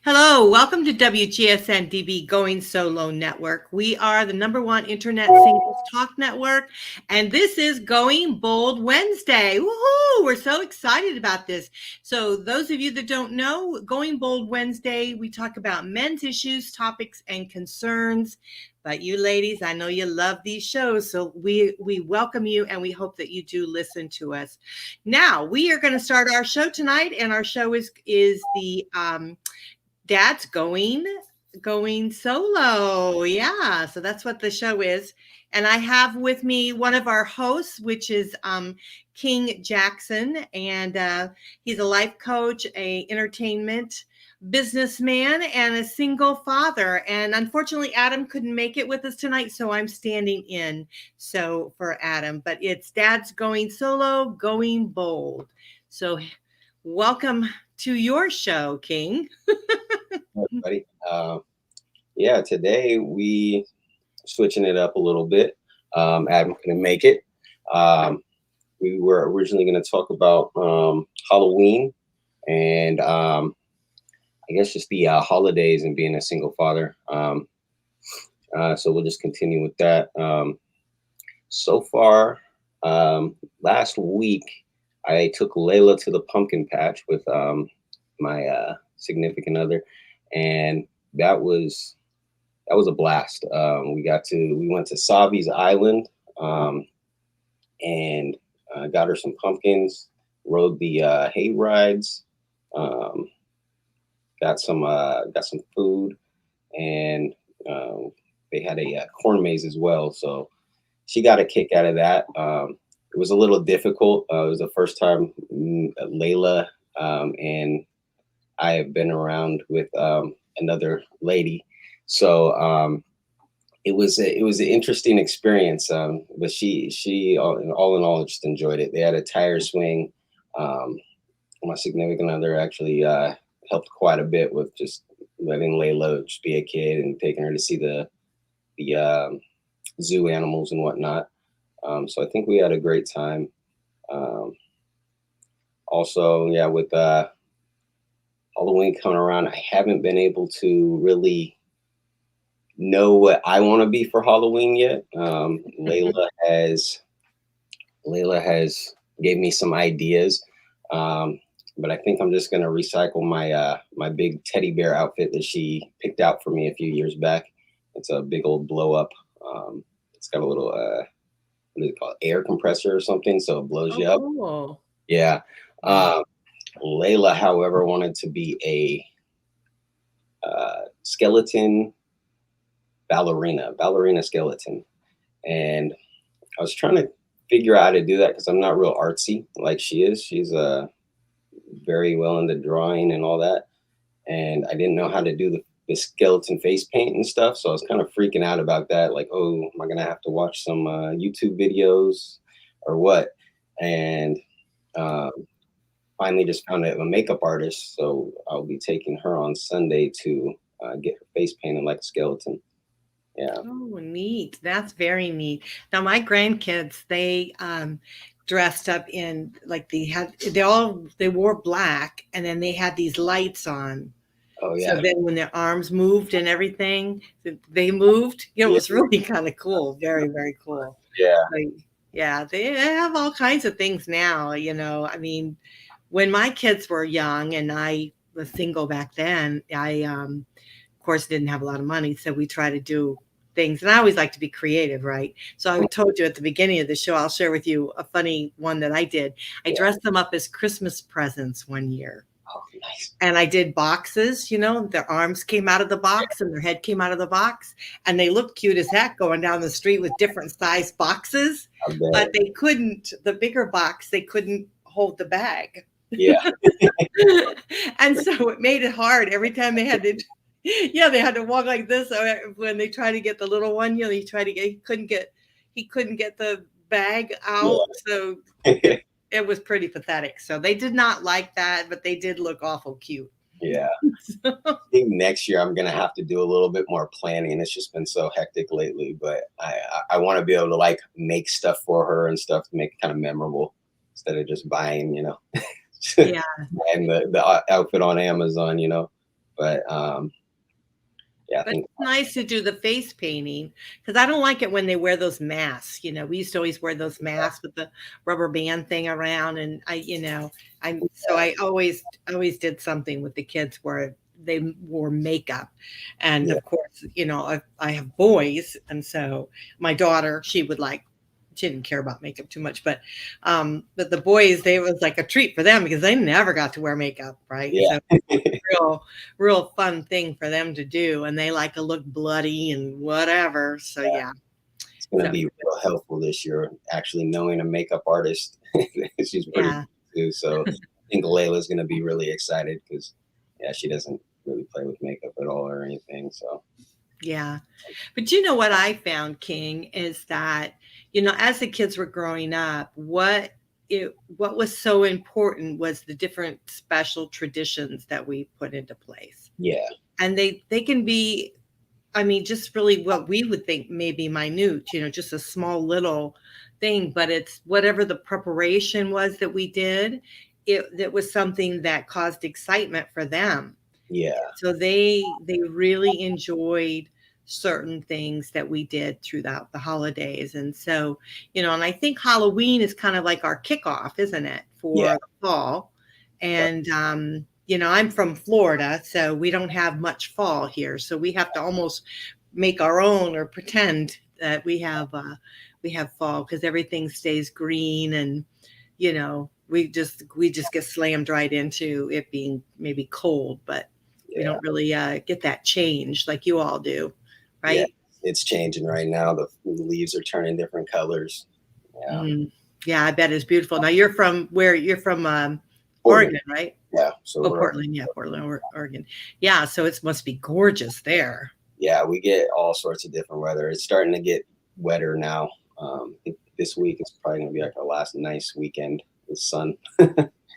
Hello, welcome to WGSN-DB Going Solo Network. We are the #1 internet singles talk network, and this is Going Bold Wednesday. Woohoo! We're so excited about this. So those of you that don't know, Going Bold Wednesday, we talk about men's issues, topics, and concerns. But you ladies, I know you love these shows, so we welcome you, and we hope that you do listen to us. Now, we are going to start our show tonight, and our show is the Dad's going solo. Yeah, so that's what the show is. And I have with me one of our hosts, which is King Jackson, and he's a life coach, a entertainment businessman, and a single father. And unfortunately, Adam couldn't make it with us tonight, so I'm standing in for Adam. But it's Dad's going solo, going bold. So welcome to your show, King. Everybody. Yeah, today we switching it up a little bit. Adam couldn't make it. We were originally going to talk about Halloween and I guess just the holidays and being a single father. So we'll just continue with that. So far, last week I took Layla to the pumpkin patch with my significant other, and that was a blast. We went to Savi's Island, and got her some pumpkins, rode the hay rides, got some food, and they had a corn maze as well. So she got a kick out of that. It was a little difficult. It was the first time Layla and I have been around with another lady, so it was an interesting experience. But she all in all just enjoyed it. They had a tire swing. My significant other actually helped quite a bit with just letting Layla just be a kid and taking her to see the zoo animals and whatnot. So I think we had a great time. Also, yeah, with Halloween coming around, I haven't been able to really know what I want to be for Halloween yet. Layla has gave me some ideas, but I think I'm just gonna recycle my big teddy bear outfit that she picked out for me a few years back. It's a big old blow up. It's got a little what is it called, air compressor or something, so it blows you up. Cool. Yeah. Layla, however, wanted to be a skeleton ballerina skeleton. And I was trying to figure out how to do that because I'm not real artsy like she is. She's very well into drawing and all that. And I didn't know how to do the skeleton face paint and stuff. So I was kind of freaking out about that. Like, oh, am I going to have to watch some YouTube videos or what? And finally just found a makeup artist, so I'll be taking her on Sunday to get her face painted like a skeleton. Yeah. Oh, neat. That's very neat. Now my grandkids, they dressed up in like they wore black, and then they had these lights on. Oh yeah. So then when their arms moved and everything, they moved. It was really kind of cool. Very, very cool. Yeah. Yeah, they have all kinds of things now, I mean, when my kids were young and I was single back then, I, of course, didn't have a lot of money. So we try to do things. And I always like to be creative, right? So I told you at the beginning of the show, I'll share with you a funny one that I did. I dressed them up as Christmas presents one year. Oh, nice. And I did boxes, their arms came out of the box and their head came out of the box. And they looked cute as heck going down the street with different size boxes. But they couldn't, the bigger box, they couldn't hold the bag. Yeah. And so it made it hard every time they had to, they had to walk like this. When they tried to get the little one, he couldn't get the bag out. So it was pretty pathetic. So they did not like that, but they did look awful cute. Yeah. I think next year I'm going to have to do a little bit more planning. It's just been so hectic lately, but I want to be able to like make stuff for her and stuff to make it kind of memorable instead of just buying, Yeah. and the outfit on Amazon, But yeah, I But think it's nice to do the face painting because I don't like it when they wear those masks. We used to always wear those masks with the rubber band thing around, and I always did something with the kids where they wore makeup, and yeah, of course, I have boys, and so my daughter, she didn't care about makeup too much, but the boys, they was like a treat for them because they never got to wear makeup, right? yeah, So real fun thing for them to do, and they like to look bloody and whatever. So yeah, it's gonna so be real helpful this year. Actually, knowing a makeup artist, she's pretty yeah, good too. So I think Layla's gonna be really excited because yeah, she doesn't really play with makeup at all or anything. So yeah. But what I found, King, is that as the kids were growing up, what was so important was the different special traditions that we put into place, yeah, and they can be, I mean, just really what we would think maybe minute, just a small little thing, but it's whatever the preparation was that we did, it was something that caused excitement for them. yeah, So they really enjoyed certain things that we did throughout the holidays. And so, and I think Halloween is kind of like our kickoff, isn't it, yeah, for the fall? And I'm from Florida, so we don't have much fall here. So we have to almost make our own or pretend that we have fall because everything stays green, and we just get slammed right into it being maybe cold, but we yeah, don't really get that change like you all do, yeah. right? It's changing right now. The leaves are turning different colors. Yeah, Mm. Yeah, I bet it's beautiful. Now you're from where? You're from Portland. Oregon, right? Yeah, so Oh, we're Portland. Yeah, Portland, Oregon. Yeah, so it must be gorgeous there. yeah, we get all sorts of different weather. It's starting to get wetter now. I think this week is probably going to be like our last nice weekend with sun.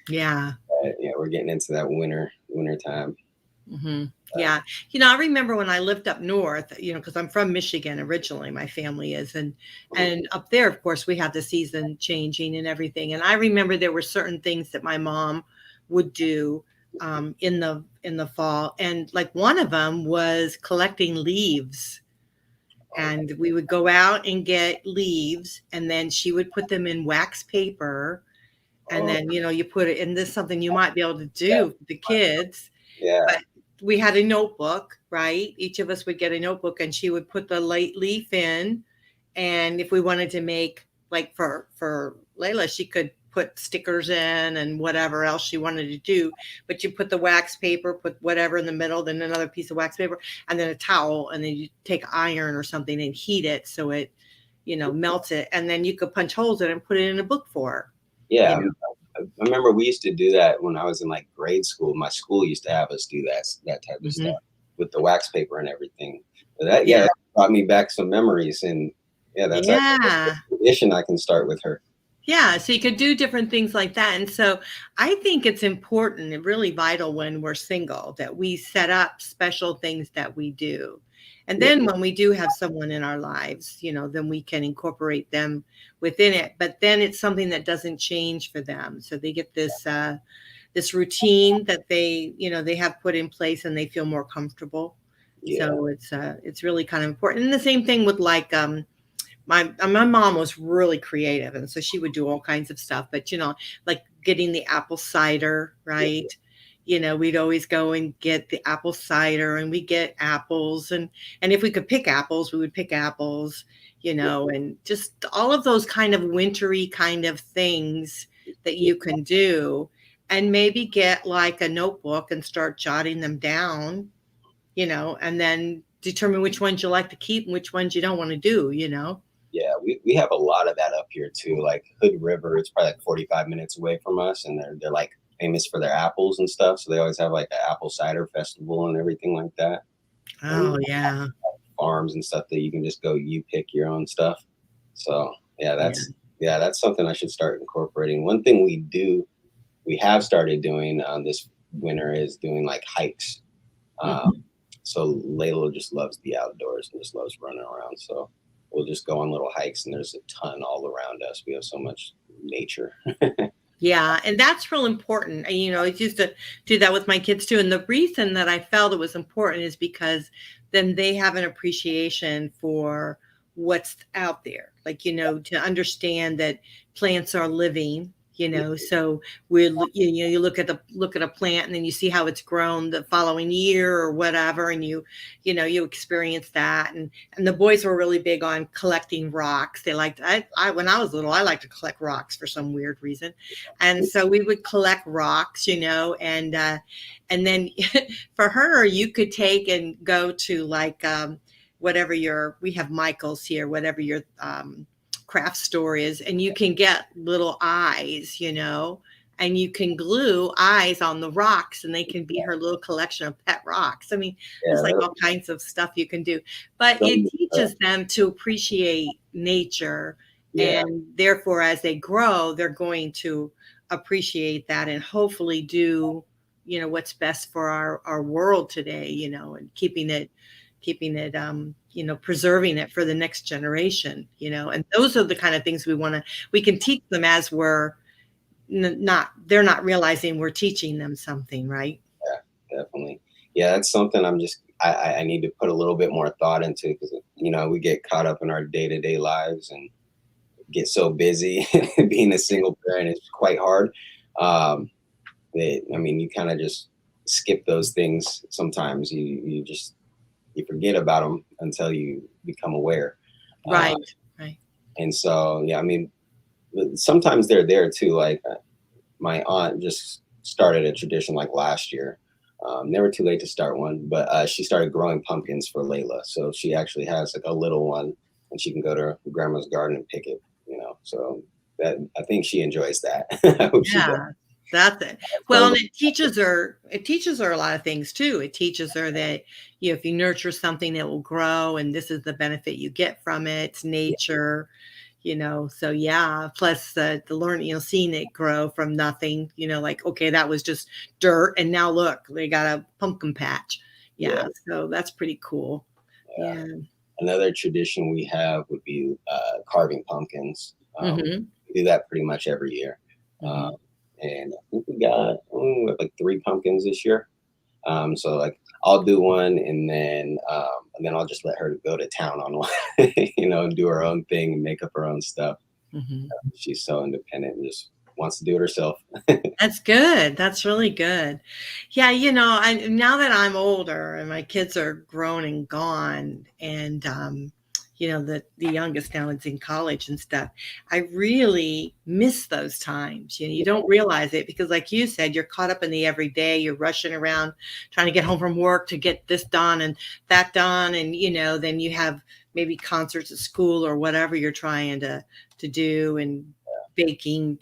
Yeah. Yeah, we're getting into that winter time. Hmm. Yeah. I remember when I lived up north, because I'm from Michigan originally, my family is, and up there, of course, we have the season changing and everything. And I remember there were certain things that my mom would do in the fall, and like one of them was collecting leaves. And we would go out and get leaves, and then she would put them in wax paper, and Oh, then you put it in this, something you might be able to yeah, do for the kids. yeah, But we had a notebook, right? Each of us would get a notebook, and she would put the light leaf in. And if we wanted to make, like for Layla, she could put stickers in and whatever else she wanted to do. But you put the wax paper, put whatever in the middle, then another piece of wax paper, and then a towel, and then you take iron or something and heat it so it, melts it, and then you could punch holes in it and put it in a book for her. yeah. You know. I remember we used to do that when I was in like grade school. My school used to have us do that type of stuff Hmm. with the wax paper and everything. So that yeah, Yeah. that brought me back some memories, and yeah, that's actually a Yeah. tradition I can start with her. Yeah, so you could do different things like that. And so I think it's important and really vital when we're single that we set up special things that we do. And Yeah, then when we do have someone in our lives, then we can incorporate them within it. But then it's something that doesn't change for them. So they get this routine that they have put in place, and they feel more comfortable. yeah, So it's really kind of important. And the same thing with like my mom was really creative, and so she would do all kinds of stuff, but like getting the apple cider, yeah, right? We'd always go and get the apple cider, and we get apples, and if we could pick apples, we would pick apples, yeah, and just all of those kind of wintry kind of things that yeah, you can do, and maybe get like a notebook and start jotting them down, and then determine which ones you like to keep and which ones you don't want to do. yeah. We have a lot of that up here too. Like Hood River, it's probably like 45 minutes away from us, and they're like famous for their apples and stuff. So they always have like an apple cider festival and everything like that. And Oh, yeah. farms and stuff that you can just go you pick your own stuff. So Yeah. yeah, that's something I should start incorporating. One thing we have started doing this winter is doing like hikes. Um, Mhm. so Layla just loves the outdoors and just loves running around. So we'll just go on little hikes, and there's a ton all around us. We have so much nature. Yeah, and that's real important. And, I used to do that with my kids too. And the reason that I felt it was important is because then they have an appreciation for what's out there. Like, to understand that plants are living, Yeah, so you look at a plant and then you see how it's grown the following year or whatever, and you experience that. And the boys were really big on collecting rocks. They liked I when I was little, I liked to collect rocks for some weird reason. And so we would collect rocks, and then for her, you could take and go to like whatever we have Michael's here, whatever your craft store is, and you can get little eyes, and you can glue eyes on the rocks, and they can be her little collection of pet rocks. I mean, there's like all kinds of stuff you can do, but it teaches them to appreciate nature. yeah, And therefore, as they grow, they're going to appreciate that and hopefully do, what's best for our world today, and keeping it preserving it for the next generation, and those are the kind of things we can teach them as they're not realizing we're teaching them something, right? yeah, definitely. Yeah, that's something I need to put a little bit more thought into, because we get caught up in our day-to-day lives and get so busy. Being a single parent is quite hard. I mean, you kind of just skip those things sometimes. You forget about them until you become aware. Uh, Right. Right. and so, yeah, I mean, sometimes they're there too. Like my aunt just started a tradition like last year. Never too late to start one, but she started growing pumpkins for Layla. So she actually has like a little one, and she can go to her grandma's garden and pick it. So that I think she enjoys that. I hope she does. Yeah, that's it. Well, and it teaches her a lot of things too. It teaches her that if you nurture something, it will grow, and this is the benefit you get from it. It's nature, So yeah. Plus the learn, seeing it grow from nothing. Like, okay, that was just dirt, and now look, they got a pumpkin patch. Yeah, Yeah, so that's pretty cool. yeah. Yeah. Another tradition we have would be carving pumpkins. Hmm. We do that pretty much every year. Um, Hmm. and I think we have like 3 pumpkins this year. So like I'll do one, and then I'll just let her go to town on one, and do her own thing and make up her own stuff. Hmm. She's so independent and just wants to do it herself. That's good. That's really good. Yeah, now that I'm older and my kids are grown and gone, and the youngest now is in college and stuff, I really miss those times. You don't realize it because, like you said, you're caught up in the everyday. You're rushing around trying to get home from work to get this done and that done, and then you have maybe concerts at school or whatever you're trying to do, and baking.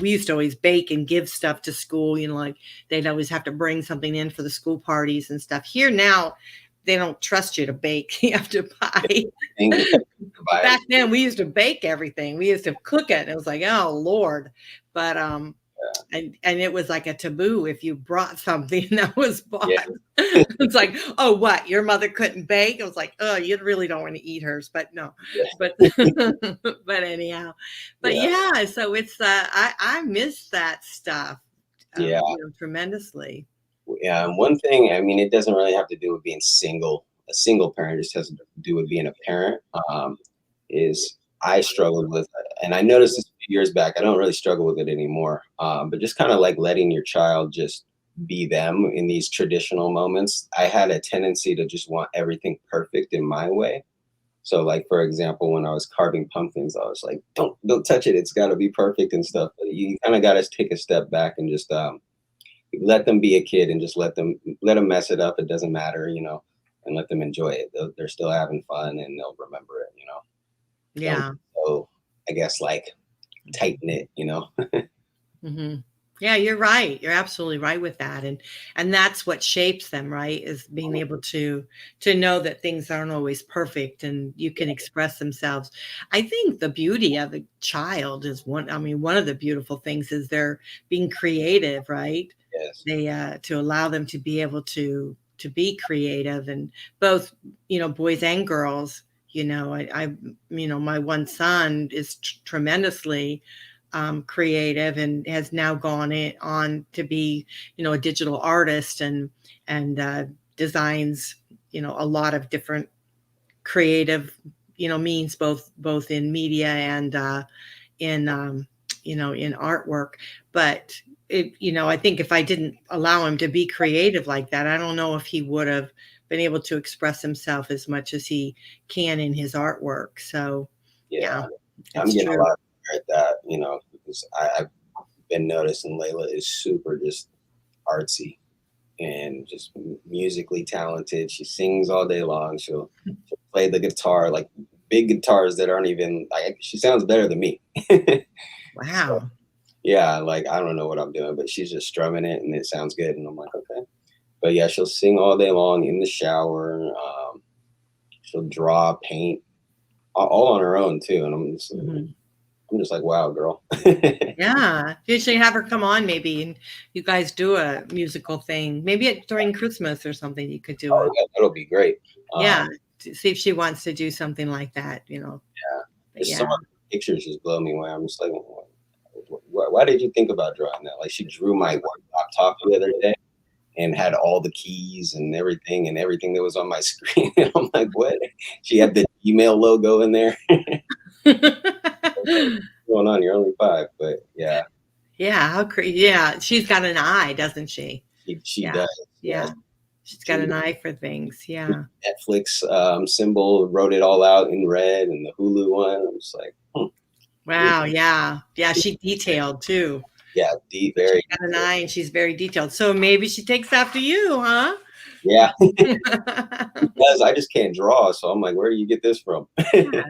We used to always bake and give stuff to school, like they'd always have to bring something in for the school parties and stuff. Here now, they don't trust you to bake. You have to buy. And Back then we used to bake everything. We used to cook it. And it was like, oh Lord. But and it was like a taboo if you brought something that was bought. yeah, It's like, oh, what? Your mother couldn't bake? I was like, oh, you really don't want to eat hers, but no. yeah, But but anyhow, but yeah, yeah, so it's I miss that stuff yeah. tremendously. Yeah, and one thing, I mean, it doesn't really have to do with being single. A single parent just has to do with being a parent. Is I struggled with, and I noticed this a few years back. I don't really struggle with it anymore. But just kind of like letting your child just be them in these traditional moments. I had a tendency to just want everything perfect in my way. So, like for example, when I was carving pumpkins, I was like, "Don't touch it. It's got to be perfect and stuff." But you kind of got to take a step back and just let them be a kid and just let them mess it up. It doesn't matter, and let them enjoy it. They're still having fun and they'll remember it. Don't Yeah. so I guess like tighten it. Hmm. Yeah, you're right. You're absolutely right with that, and that's what shapes them, right? Is being able to know that things aren't always perfect, and you can express themselves. I think the beauty of a child is one. I mean, one of the beautiful things is they're being creative, right? Yes. They to allow them to be able to be creative, and both boys and girls. My one son is tremendously creative, and has now on to be, a digital artist, and designs, a lot of different creative, means, both in media and in in artwork. But I think if I didn't allow him to be creative like that, I don't know if he would have been able to express himself as much as he can in his artwork. So Yeah, yeah, I'm it's getting a true. lot better at that, because I've been noticing Layla is super just artsy and just musically talented. She sings all day long. She'll play the guitar, like big guitars that aren't even like, she sounds better than me. So Wow. yeah, like I don't know what I'm doing, but she's just strumming it and it sounds good. And I'm like, okay. But yeah, she'll sing all day long in the shower. She'll draw, paint, all on her own too. And Mhm. I'm just like, wow, girl. Yeah, you should have her come on maybe, and you guys do a musical thing. Maybe during Christmas or something. You could do Oh, yeah, that'll be great. yeah, to see if she wants to do something like that. Yeah, But just some yeah. of the pictures just blow me away. I'm just like, why did you think about drawing that? Like she drew my work laptop the other day and had all the keys and everything that was on my screen. And I'm like, what? She had the email logo in there. What's going on? You're only 5, but yeah, Yeah, how yeah, she's got an eye, doesn't she? she Yeah, does. Yeah, yeah. She's got she an eye for things, yeah. Netflix symbol, wrote it all out in red, and the Hulu one. I'm just like, yeah, Wow, yeah. Yeah, she detailed too. yeah, So she's very got an eye and she's very detailed. So maybe she takes after you, huh? yeah. Because I just can't draw, so I'm like, where do you get this from? Yeah.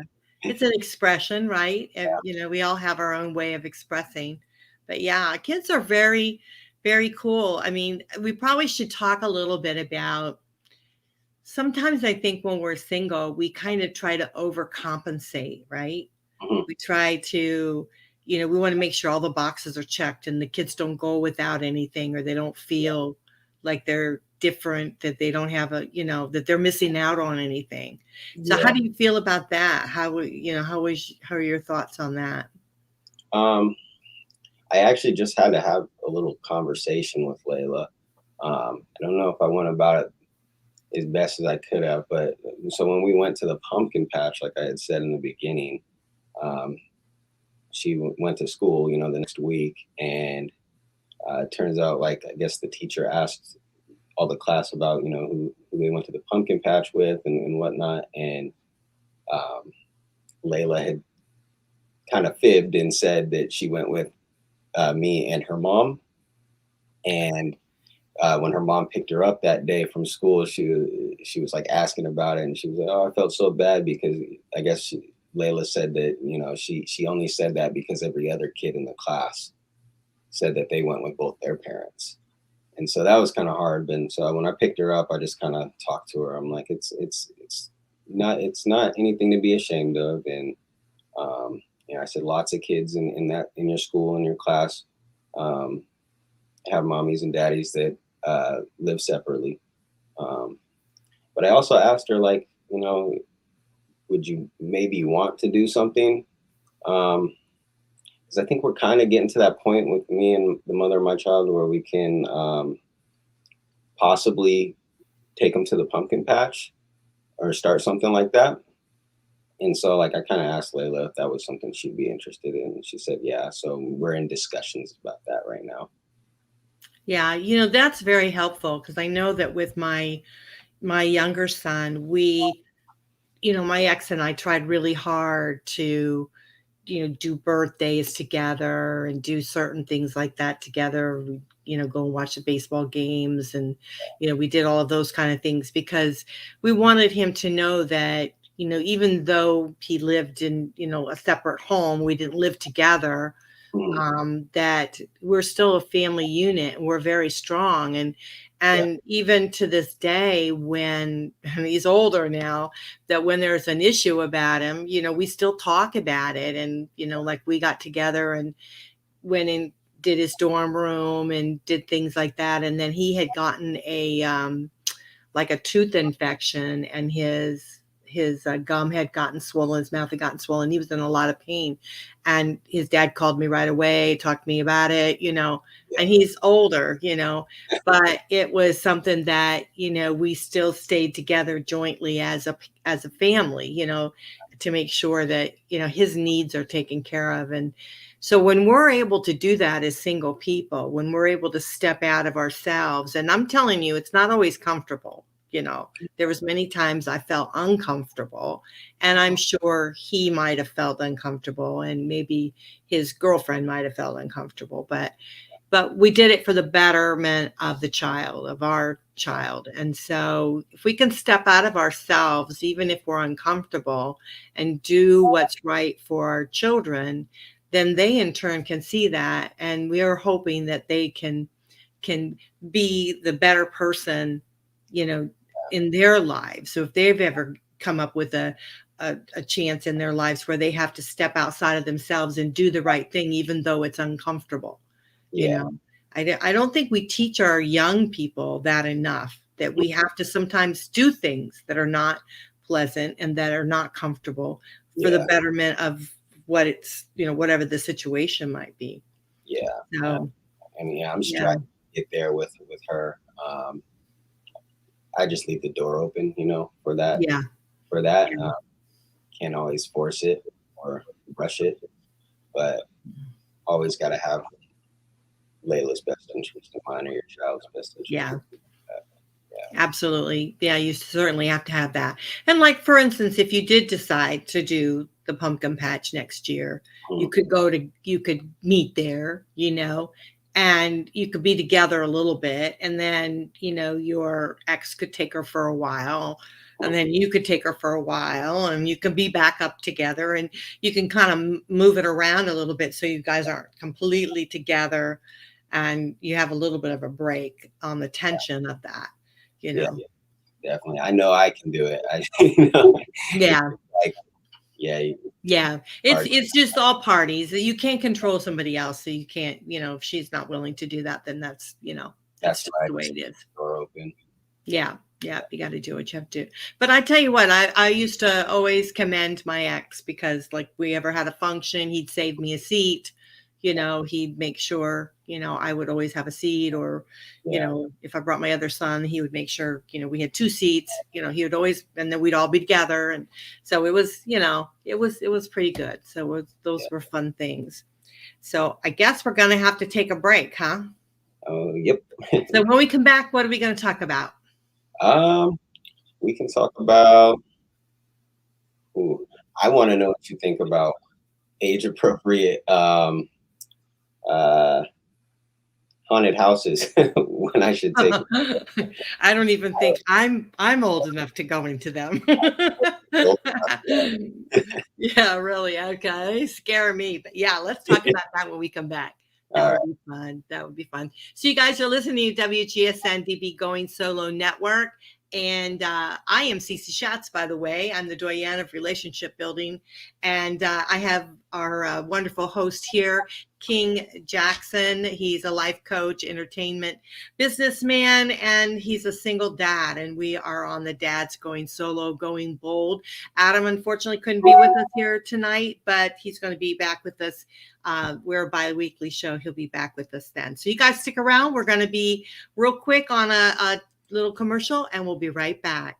It's an expression, right? We all have our own way of expressing. But yeah, kids are very, very cool. I mean, we probably should talk a little bit about, sometimes I think when we're single, we kind of try to overcompensate, right? Mhm. We try to, we want to make sure all the boxes are checked and the kids don't go without anything, or they don't Yeah, feel like they're different, that they don't have that they're missing out on anything. So yeah. how do you feel about that? How are your thoughts on that? Um, I actually just had to have a little conversation with Layla. I don't know if I went about it as best as I could have, but so when we went to the pumpkin patch, like I had said in the beginning, um, she went to school, the next week, and it turns out, like I guess the teacher asked all the class about, who they went to the pumpkin patch with and whatnot, and um, Layla had kind of fibbed and said that she went with me and her mom, and when her mom picked her up that day from school, she was like asking about it, and she was like, "Oh, I felt so bad because I guess Layla said that she only said that because every other kid in the class said that they went with both their parents." And so that was kind of hard. And so when I picked her up, I just kind of talked to her. I'm like, it's not anything to be ashamed of. And I said lots of kids in your school, in your class, um, have mommies and daddies that live separately. Um, but I also asked her, like, would you maybe want to do something? Because I think we're kind of getting to that point with me and the mother of my child where we can possibly take them to the pumpkin patch or start something like that. And so, like, I kind of asked Layla if that was something she'd be interested in. And she said, yeah. So we're in discussions about that right now. Yeah, that's very helpful, because I know that with my younger son, my ex and I tried really hard to do birthdays together and do certain things like that together. We, go and watch the baseball games, and, we did all of those kind of things because we wanted him to know that, even though he lived in, a separate home, we didn't live together, Mhm. that we're still a family unit and we're very strong. And Yeah. even to this day, when he's older now, that when there's an issue about him, we still talk about it. And, like we got together and went and did his dorm room and did things like that. And then he had gotten a like a tooth infection, and his gum had gotten swollen, his mouth had gotten swollen. He was in a lot of pain, and his dad called me right away, talked to me about it, and he's older, but it was something that, we still stayed together jointly as a family, to make sure that, his needs are taken care of. And so when we're able to do that as single people, when we're able to step out of ourselves, and I'm telling you, it's not always comfortable. There was many times I felt uncomfortable, and I'm sure he might have felt uncomfortable, and maybe his girlfriend might have felt uncomfortable, but we did it for the betterment of the child, of our child. And so if we can step out of ourselves, even if we're uncomfortable, and do what's right for our children, then they in turn can see that. And we are hoping that they can be the better person, in their lives. So if they've ever come up with a chance in their lives where they have to step outside of themselves and do the right thing, even though it's uncomfortable, I don't think we teach our young people that enough, that we have to sometimes do things that are not pleasant and that are not comfortable for the betterment of what it's, whatever the situation might be. Yeah. So, I mean, I'm just trying to get there with her. I just leave the door open, for that. Yeah. For that. Can't always force it or rush it, but always got to have Layla's best interest in mind, or your child's best interest. Yeah. Absolutely. Yeah, you certainly have to have that. And like, for instance, if you did decide to do the pumpkin patch next year, you could meet there, and you could be together a little bit. And then, your ex could take her for a while, and then you could take her for a while, and you can be back up together, and you can kind of move it around a little bit so you guys aren't completely together, and you have a little bit of a break on the tension of that. Yeah, definitely. I know I can do it. It's just all parties. You can't control somebody else, so you can't. If she's not willing to do that, then that's just the way it is. Door open. Yeah, you got to do what you have to do. But I tell you what, I used to always commend my ex, because like we ever had a function, he'd save me a seat. He'd make sure, I would always have a seat, or, if I brought my other son, he would make sure, we had 2 seats, he would always, and then we'd all be together. And so it was, it was pretty good. So those were fun things. So I guess we're going to have to take a break, huh? Yep. So when we come back, what are we going to talk about? We can talk about, I want to know what you think about age appropriate, haunted houses when I should take. I don't even think I'm old enough to go into them. Yeah, really. Okay. They scare me. But yeah, let's talk about that when we come back. That would be fun. That would be fun. So you guys are listening to WGSN-DB Going Solo Network. And I am Cece Schatz, by the way. I'm the doyen of relationship building. And I have our wonderful host here, King Jackson. He's a life coach, entertainment businessman, and he's a single dad. And we are on the Dads Going Solo, Going Bold. Adam, unfortunately, couldn't be with us here tonight, but he's going to be back with us. We're a bi-weekly show. He'll be back with us then. So you guys stick around. We're going to be real quick on a little commercial, and we'll be right back.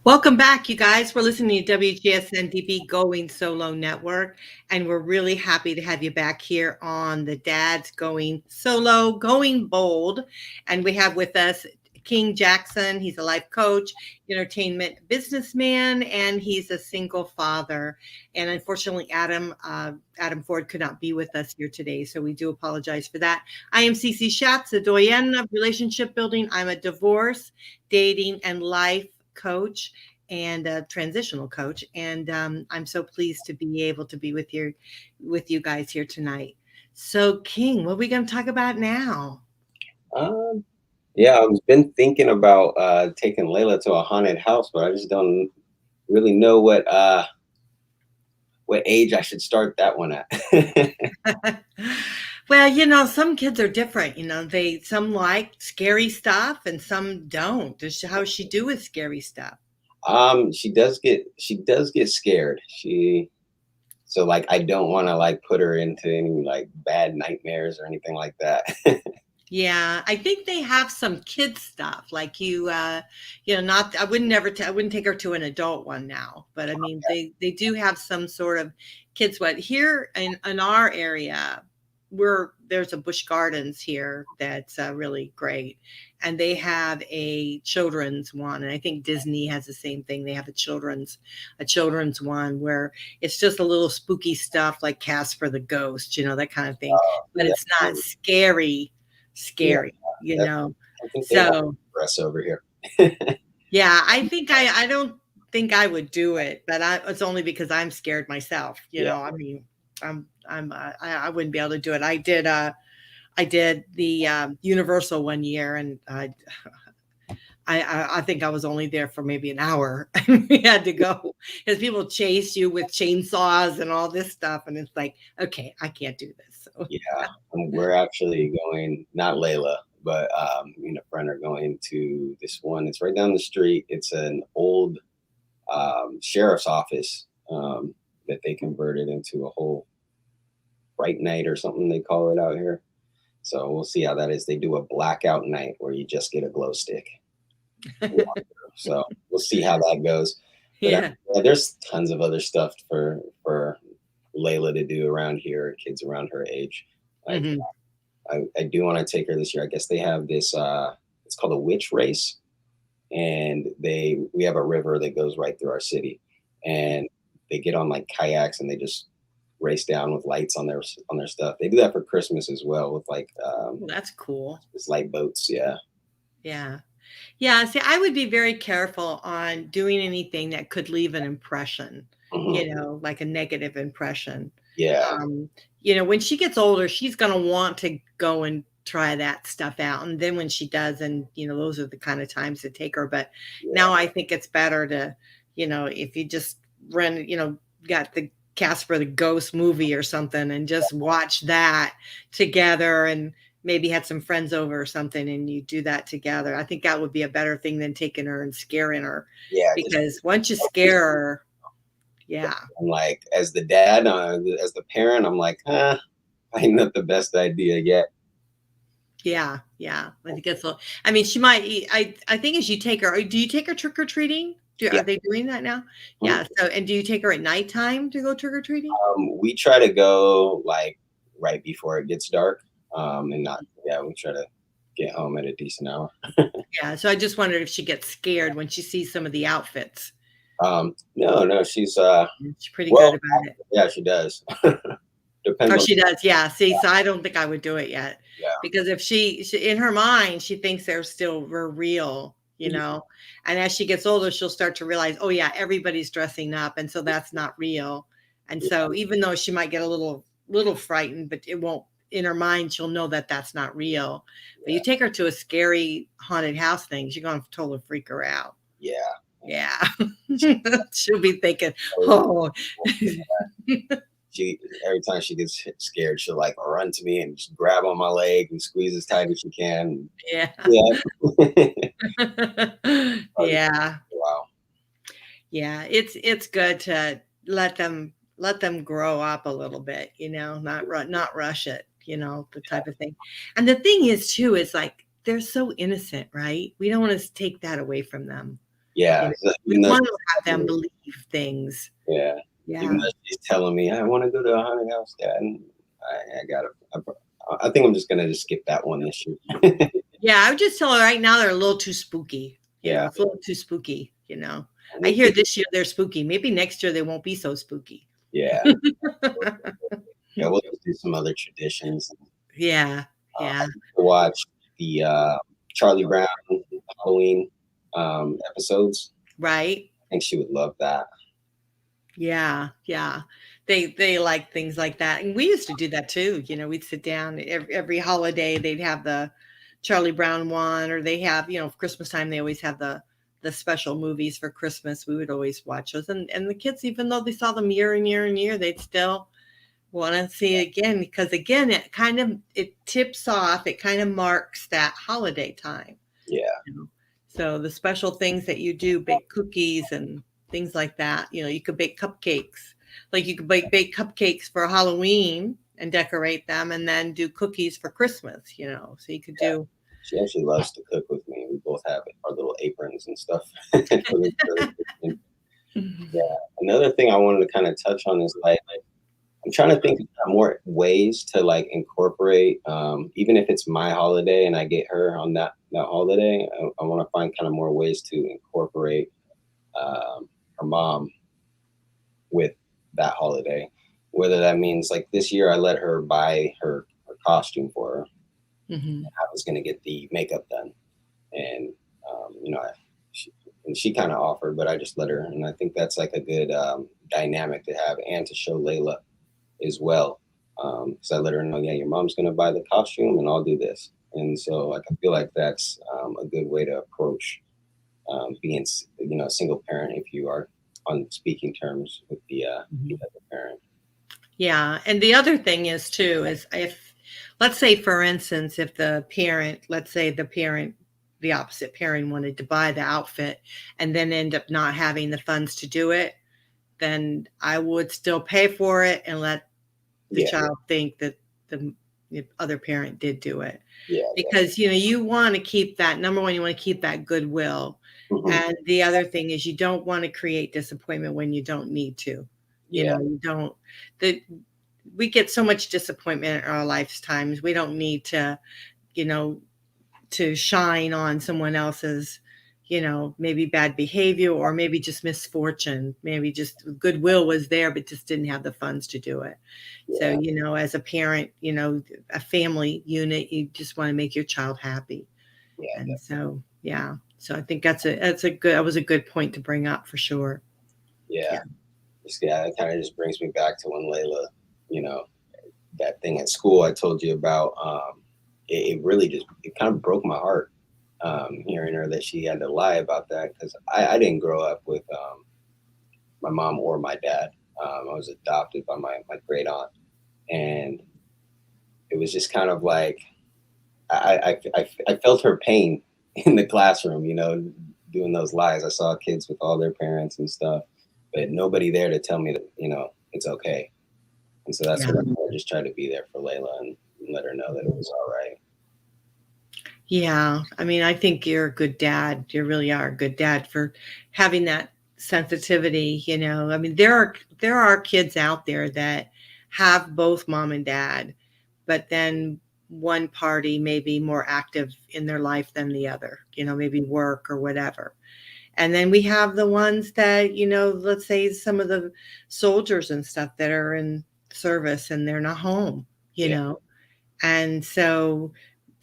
Welcome back, you guys. We're listening to WGSN-DB Going Solo Network, and we're really happy to have you back here on the Dads Going Solo, Going Bold. And we have with us King Jackson. He's a life coach, entertainment businessman, and he's a single father. And unfortunately, Adam Ford could not be with us here today, so we do apologize for that. I am Cece Schatz, a doyenne of relationship building. I'm a divorce, dating, and life coach and a transitional coach, and I'm so pleased to be able to be with you guys here tonight. So, King, what are we going to talk about now? Yeah, I've been thinking about taking Layla to a haunted house, but I just don't really know what age I should start that one at. Well, some kids are different. Some like scary stuff and some don't. How does she do with scary stuff? She does get scared. So like I don't want to like put her into any like bad nightmares or anything like that. Yeah, I think they have some kid stuff like not, I wouldn't take her to an adult one now, but I mean, they do have some sort of kids what here in our area. There's a Busch Gardens here that's really great, and they have a children's one, and I think Disney has the same thing. They have a children's one where it's just a little spooky stuff like Casper the Ghost, that kind of thing, but Yeah, it's not scary, yeah, you that's know. something they have So for us over here. yeah, I don't think I would do it, but it's only because I'm scared myself. Yeah. I mean, I wouldn't be able to do it. I did the Universal one year, and I think I was only there for maybe an hour. We had to go because people chase you with chainsaws and all this stuff, and it's like, okay, I can't do this. So. Yeah, we're actually going, not Layla, but me and a friend are going to this one. It's right down the street. It's an old sheriff's office that they converted into a whole bright night or something they call it out here. So we'll see how that is. They do a blackout night where you just get a glow stick. So we'll see how that goes. But Yeah. there's tons of other stuff for Layla to do around here, kids around her age. Like Mhm. I do want to take her this year. I guess they have this it's called a witch race. And we have a river that goes right through our city. And they get on like kayaks and they just race down with lights on their stuff. They do that for Christmas as well with like Well, that's cool. this light boats. Yeah. Yeah. Yeah, see, I would be very careful on doing anything that could leave an impression, Mhm. like a negative impression. Yeah. When she gets older, she's going to want to go and try that stuff out. And then when she does, and, those are the kind of times to take her. But Yeah. now I think it's better to, if you just got the Casper the Ghost movie or something and just watch that together and maybe had some friends over or something and you do that together. I think that would be a better thing than taking her and scaring her, Yeah. because once you scare her, yeah. I'm like, as the dad, as the parent, I'm like, probably not the best idea yet. Yeah, yeah. I think it's. I mean, she might. I think as you take her, do you take her trick or treating? Yeah. Are they doing that now? Mhm. Yeah. So, and do you take her at nighttime to go trick or treating? We try to go like right before it gets dark, and not. Yeah, we try to get home at a decent hour. Yeah. So I just wondered if she gets scared when she sees some of the outfits. No, she's She's pretty well, good about it. yeah, she does. Depends Oh, on. she does. Yeah. See, so I don't think I would do it yet, Yeah. because if she in her mind, she thinks we're real, and as she gets older, she'll start to realize, oh yeah, everybody's dressing up. And so that's not real. And Yeah. so even though she might get a little frightened, but it won't, in her mind, she'll know that that's not real. But you take her to a scary haunted house thing, she's going to totally freak her out. Yeah. Yeah. She'll be thinking, Oh, oh, she every time she gets scared, she'll like run to me and just grab on my leg and squeeze as tight as she can. yeah. Yeah. Yeah. Wow. Yeah, it's good to let them grow up a little bit, not rush it, the type of thing. And the thing is too, is like they're so innocent, right? We don't want to take that away from them. Yeah. You know, So we even though want to have them believe things. yeah, even Yeah. though she's telling me I want to go to a haunted house, Dad, and I gotta. I think I'm just gonna just skip that one this year. Yeah, I would just tell her right now they're a little too spooky. You know, Yeah. it's a little too spooky, you know. And I it hear could- this year they're spooky. Maybe next year they won't be so spooky. yeah. Yeah, we'll just do some other traditions. Yeah, I yeah, used to watch the Charlie Brown Halloween episodes. right. I think she would love that. Yeah, yeah. They like things like that. And we used to do that too. You know, we'd sit down every holiday, they'd have the Charlie Brown one, or they have, you know, Christmas time, they always have the special movies for Christmas. We would always watch those. And the kids, even though they saw them year and year and year, they'd still want to see it again, because again, it tips off, it kind of marks that holiday time. Yeah. You know? So the special things that you do, bake cookies and things like that. You know, you could bake cupcakes. Like you could bake cupcakes for Halloween and decorate them, and then do cookies for Christmas. You know, so you could Yeah. do. She actually loves to cook with me. We both have our little aprons and stuff. for the kitchen. Yeah. Another thing I wanted to kind of touch on is like I'm trying to think of more ways to like incorporate, even if it's my holiday and I get her on that holiday. I want to find kind of more ways to incorporate her mom with that holiday. Whether that means like this year, I let her buy her costume for her. Mhm. I was going to get the makeup done, and you know, she kind of offered, but I just let her, and I think that's like a good dynamic to have, and to show Layla as well. Because I let her know, yeah, your mom's gonna buy the costume, and I'll do this. And so, like, I feel like that's a good way to approach being, you know, a single parent if you are on speaking terms with the Mhm. other parent. Yeah, and the other thing is too is if, let's say for instance, if the parent, let's say the parent, the opposite parent wanted to buy the outfit and then end up not having the funds to do it, then I would still pay for it and let the Yeah, child think that the other parent did do it. yeah, Because, you know, you want to keep that, number one, you want to keep that goodwill. hmm And the other thing is you don't want to create disappointment when you don't need to. You yeah, know, you don't, that we get so much disappointment in our lifetimes. We don't need to, you know, to shine on someone else's, you know, maybe bad behavior or maybe just misfortune. Maybe just goodwill was there, but just didn't have the funds to do it. So, yeah, you know, as a parent, you know, a family unit, you just want to make your child happy. yeah, And so, yeah. So I think that was a good point to bring up for sure. yeah. Yeah. Yeah, that kind of just brings me back to when Layla, you know, that thing at school I told you about. It really just it kind of broke my heart hearing her that she had to lie about that, because I didn't grow up with my mom or my dad. I was adopted by my great aunt, and it was just kind of like I felt her pain in the classroom, you know, doing those lies. I saw kids with all their parents and stuff, but nobody there to tell me that, you know, it's okay. And so that's Yeah. what I just tried to be there for Layla and let her know that it was all right. Yeah. I mean, I think you're a good dad. You really are a good dad for having that sensitivity, you know. I mean, there are kids out there that have both mom and dad, but then one party may be more active in their life than the other, you know, maybe work or whatever. And then we have the ones that, you know, let's say some of the soldiers and stuff that are in service and they're not home, you Yeah. know. And so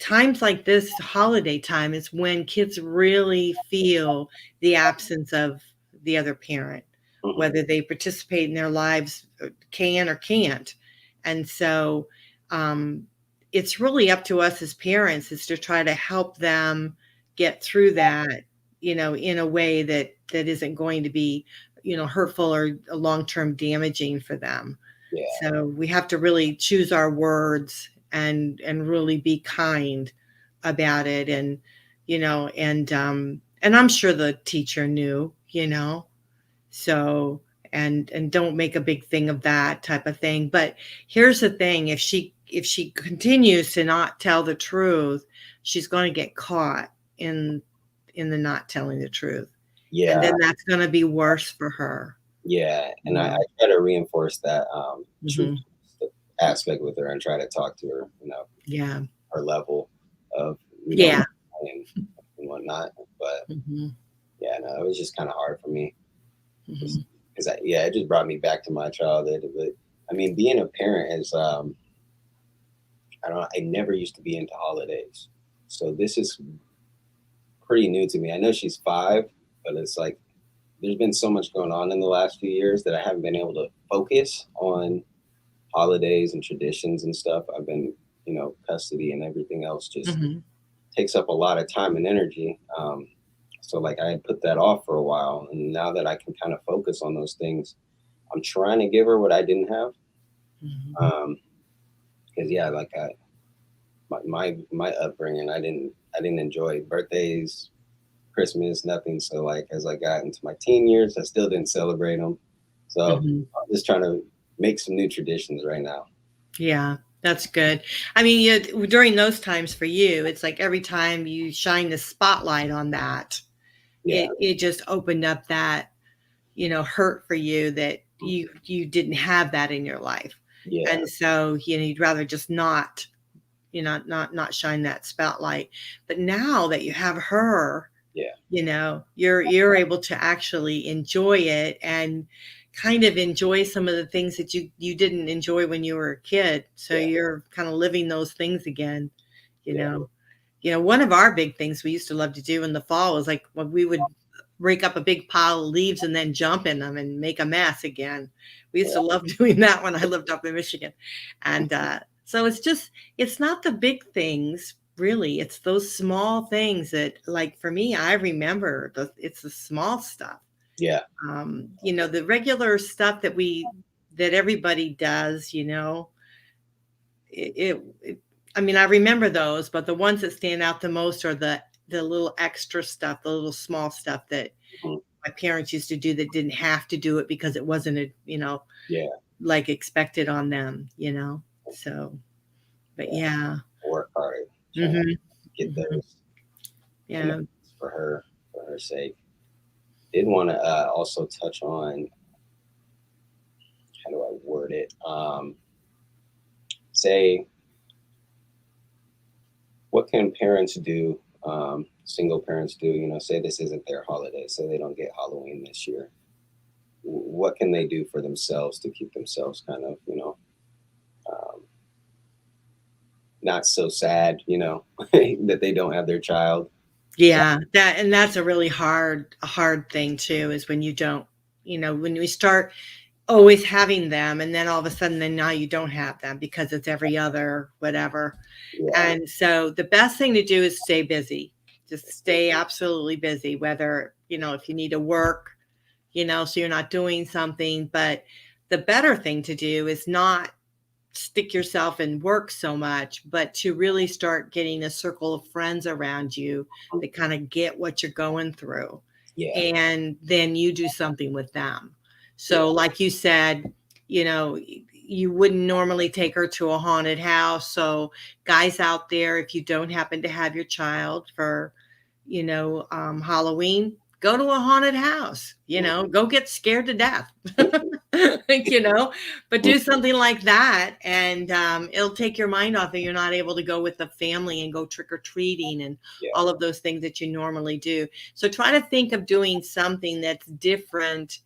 times like this, holiday time, is when kids really feel the absence of the other parent, Mhm. whether they participate in their lives, can or can't. And so um, it's really up to us as parents is to try to help them get through that, you know, in a way that isn't going to be, you know, hurtful or long-term damaging for them. Yeah. So we have to really choose our words and really be kind about it. And, you know, and I'm sure the teacher knew, you know, so and don't make a big thing of that type of thing. But here's the thing, if she continues to not tell the truth, she's going to get caught in the not telling the truth. And Yeah. then that's going to be worse for her. Yeah. And I Yeah. try to reinforce that truth Mhm. aspect with her and try to talk to her, Yeah. her level of, Yeah. and, and whatnot. But Mhm. yeah, no, it was just kind of hard for me. Mhm. Because it just brought me back to my childhood. But I mean, being a parent is, I don't know, I never used to be into holidays. So this is pretty new to me. I know she's 5, but it's like there's been so much going on in the last few years that I haven't been able to focus on holidays and traditions and stuff. I've been, custody and everything else just Mhm. takes up a lot of time and energy. So like I had put that off for a while, and now that I can kind of focus on those things, I'm trying to give her what I didn't have. Mhm. Because yeah, like my upbringing, I didn't enjoy birthdays, Christmas, nothing. So like as I got into my teen years, I still didn't celebrate them. So Mhm. I'm just trying to make some new traditions right now. Yeah, that's good. I mean, during those times for you, it's like every time you shine the spotlight on that, Yeah, it just opened up that, hurt for you that you didn't have that in your life. yeah, And so, you'd rather just not, not shine that spotlight. But now that you have her, yeah, you're able to actually enjoy it and kind of enjoy some of the things that you didn't enjoy when you were a kid. So yeah, you're kind of living those things again, you yeah, know. One of our big things we used to love to do in the fall was like when we would rake up a big pile of leaves and then jump in them and make a mess again. We used yeah, to love doing that when I lived up in Michigan. And so it's not the big things really. It's those small things that, like for me, I remember it's the small stuff. yeah, The regular stuff that everybody does, it I mean, I remember those, but the ones that stand out the most are the little extra stuff, the little small stuff that mhm, my parents used to do that didn't have to do it because it wasn't yeah. like expected on them. So, but Yeah. yeah. Work hard trying to Mhm. get Mhm. those and Yeah. for her sake. Did want to also touch on, how do I word it? Say, what can parents do? Single parents do. Say this isn't their holiday. Say they don't get Halloween this year. What can they do for themselves to keep themselves kind of, um, not so sad, that they don't have their child. Yeah, that's a really hard thing too, is when you don't, when we start always having them and then all of a sudden then now you don't have them because it's every other whatever. Yeah, And so the best thing to do is stay busy. Just stay absolutely busy, whether, if you need to work, so you're not doing something, but the better thing to do is not stick yourself in work so much, but to really start getting a circle of friends around you that kind of get what you're going through. yeah, And then you do something with them. yeah, So, like you said, you wouldn't normally take her to a haunted house. So, guys out there, if you don't happen to have your child for, Halloween, go to a haunted house, go get scared to death. you know, but mhm, do something like that, and it'll take your mind off that you're not able to go with the family and go trick or treating and yeah, all of those things that you normally do. So try to think of doing something that's different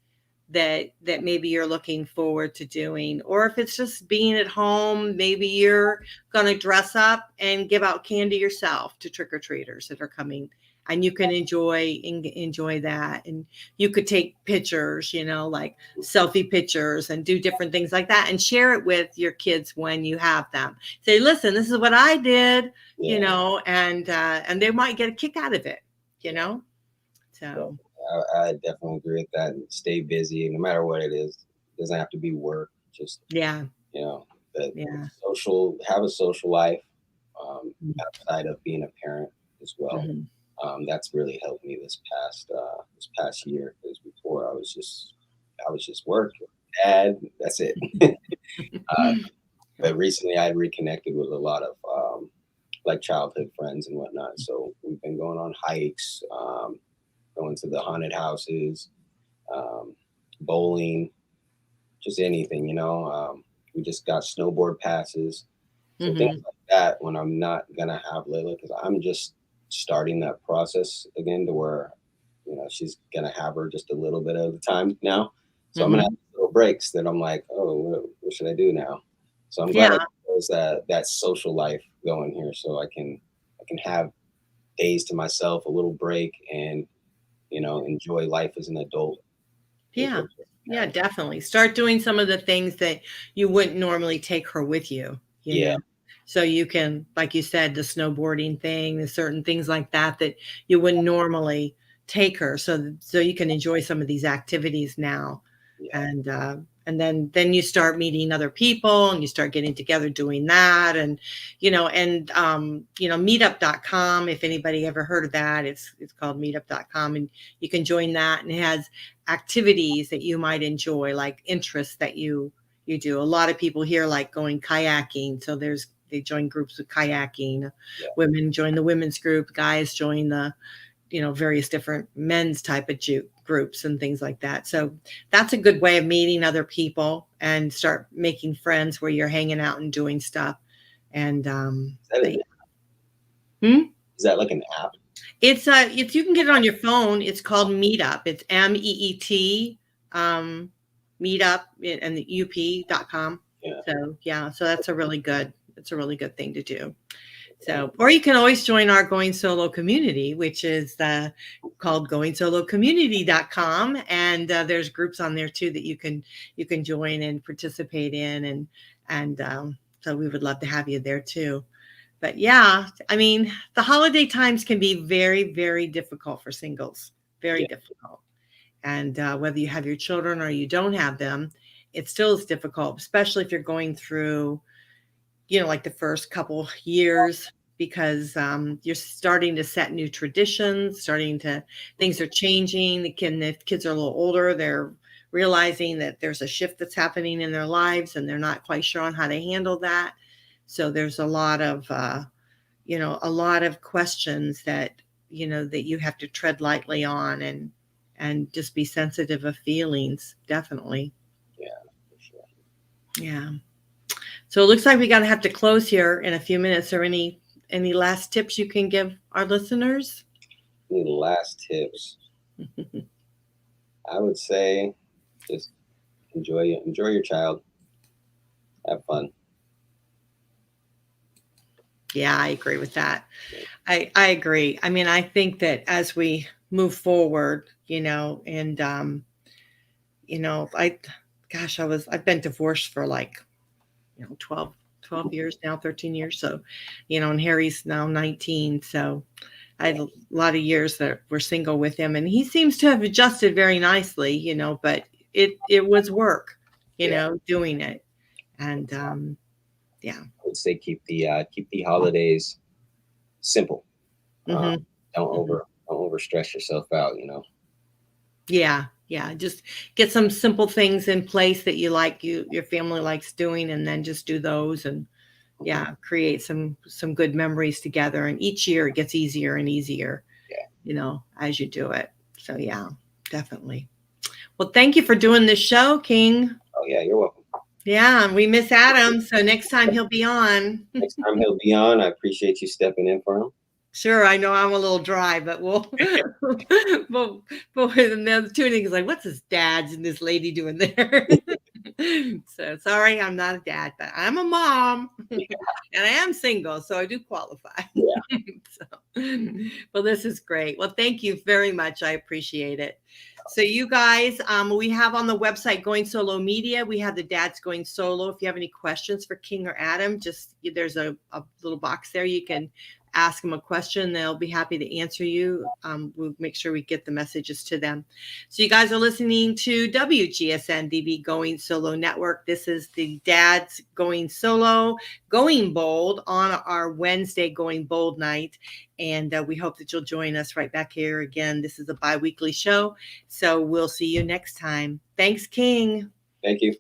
that maybe you're looking forward to doing. Or if it's just being at home, maybe you're going to dress up and give out candy yourself to trick or treaters that are coming, and you can enjoy that. And you could take pictures, like selfie pictures, and do different things like that and share it with your kids when you have them. Say, listen, this is what I did, yeah. and they might get a kick out of it, you know So so I definitely agree with that. And stay busy, no matter what it is. It doesn't have to be work. Just yeah. you know, the Yeah. have a social life, Mhm. outside of being a parent as well. Mhm. That's really helped me this past year. Because before I was just work, dad. That's it. But recently, I reconnected with a lot of, like childhood friends and whatnot. So we've been going on hikes, going to the haunted houses, bowling, just anything, we just got snowboard passes. So things like that when I'm not gonna have Layla, because I'm just starting that process again to where, she's gonna have her just a little bit of the time now. So I'm gonna have little breaks that I'm like, oh, what should I do now? So I'm glad there's that social life going here, so I can have days to myself, a little break, and enjoy life as an adult. Yeah. Yeah, definitely. Start doing some of the things that you wouldn't normally take her with you, Yeah. know. So you can, like you said, the snowboarding thing, the certain things like that you wouldn't normally take her. So you can enjoy some of these activities now. Yeah. And then you start meeting other people and you start getting together doing that. And, meetup.com, if anybody ever heard of that, it's called meetup.com, and you can join that, and it has activities that you might enjoy, like interests that you do. A lot of people here like going kayaking. So they join groups with kayaking. Yeah. Women join the women's group, guys join the, various different men's type of groups and things like that. So that's a good way of meeting other people and start making friends where you're hanging out and doing stuff. And Is that like an app? It's if you can get it on your phone, it's called Meetup. It's MEET, Meetup, and the UP.com. Yeah. So that's a really good thing to do. So, or you can always join our Going Solo community, which is called goingsolocommunity.com. And there's groups on there too that you can join and participate in. And so we would love to have you there too. But yeah, I mean, the holiday times can be very, very difficult for singles, very difficult. And whether you have your children or you don't have them, it still is difficult, especially if you're going through, like the first couple years, because you're starting to set new traditions, things are changing. The kids are a little older. They're realizing that there's a shift that's happening in their lives and they're not quite sure on how to handle that. So there's a lot of questions that you have to tread lightly on and just be sensitive of feelings. Definitely. Yeah, for sure. Yeah. So it looks like we got to have to close here in a few minutes. Or any last tips you can give our listeners? Any last tips? I would say just enjoy your child. Have fun. Yeah, I agree with that. I agree. I mean, I think that as we move forward, and I've been divorced for like 12 years now, 13 years. So, and Harry's now 19. So I had a lot of years that we're single with him, and he seems to have adjusted very nicely, but it was work, doing it. And I would say keep the holidays simple. Don't over stress yourself out, Yeah. Just get some simple things in place that you like, your family likes doing, and then just do those, and create some good memories together. And each year it gets easier and easier, as you do it. So yeah, definitely. Well, thank you for doing this show, King. Oh yeah, you're welcome. Yeah, and we miss Adam, so next time he'll be on. Next time he'll be on. I appreciate you stepping in for him. Sure, I know I'm a little dry, but we'll but and the tuning is like, what's this dad's and this lady doing there? So sorry, I'm not a dad, but I'm a mom, and I am single, so I do qualify. Yeah. Well, this is great. Well, thank you very much. I appreciate it. So you guys, we have on the website Going Solo Media, we have the Dads Going Solo. If you have any questions for King or Adam, there's a little box there. You can ask them a question. They'll be happy to answer you. We'll make sure we get the messages to them. So you guys are listening to WGSN-DB Going Solo Network. This is the Dads Going Solo, Going Bold on our Wednesday Going Bold night. And we hope that you'll join us right back here again. This is a bi-weekly show. So we'll see you next time. Thanks, King. Thank you.